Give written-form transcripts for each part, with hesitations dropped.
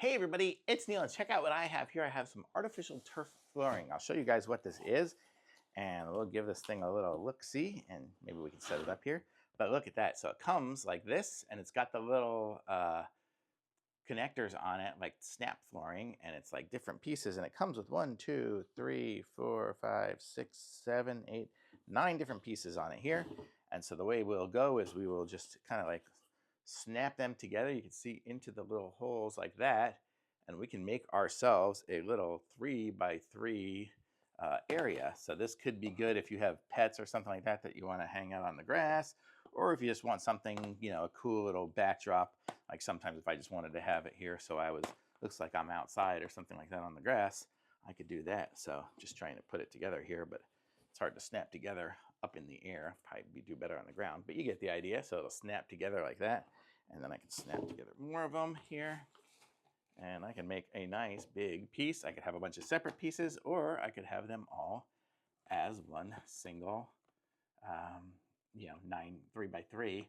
Hey everybody, it's Neil, and check out what I have here. I have some artificial turf flooring. I'll show you guys what this is, and we'll give this thing a little look-see, and maybe we can set it up here. But look at that. So it comes like this, and it's got the little connectors on it, like snap flooring, and it's like different pieces, and it comes with 1, 2, 3, 4, 5, 6, 7, 8, 9 different pieces on it here. And so the way we'll go is we will just kind of like snap them together. You can see into the little holes like that, and we can make ourselves a little 3x3 area. So this could be good if you have pets or something like that you want to hang out on the grass, or if you just want something, you know, a cool little backdrop. Like sometimes if I just wanted to have it here so looks like I'm outside or something like that on the grass, I could do that. So just trying to put it together here, but it's hard to snap together up in the air. Probably do better on the ground, but you get the idea. So it'll snap together like that, and then I can snap together more of them here, and I can make a nice big piece. I could have a bunch of separate pieces, or I could have them all as one single, you know, 3x3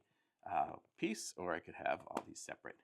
piece, or I could have all these separate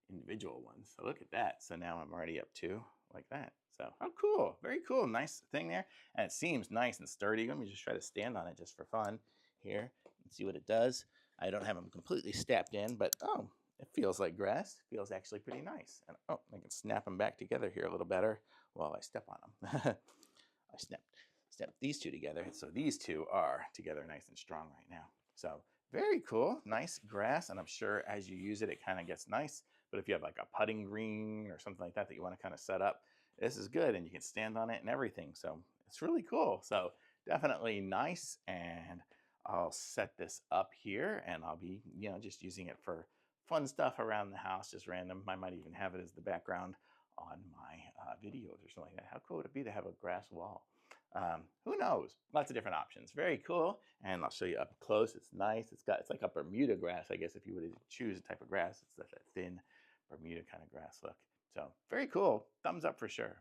individual ones. So look at that. So now I'm already up to like that. So how cool, very cool, nice thing there. And it seems nice and sturdy. Let me just try to stand on it just for fun here and see what it does. I don't have them completely stepped in, but oh, it feels like grass. It feels actually pretty nice. And oh, I can snap them back together here a little better while I step on them. I snapped these two together. So these two are together nice and strong right now. So very cool, nice grass. And I'm sure as you use it, it kind of gets nice. But if you have like a putting green or something like that you want to kind of set up, this is good, and you can stand on it and everything. So it's really cool. So definitely nice. And I'll set this up here, and I'll be, you know, just using it for fun stuff around the house, just random. I might even have it as the background on my videos or something like that. How cool would it be to have a grass wall? Who knows? Lots of different options. Very cool. And I'll show you up close. It's nice. It's like a Bermuda grass, I guess, if you would choose a type of grass. It's that thin Bermuda kind of grass look. So very cool. Thumbs up for sure.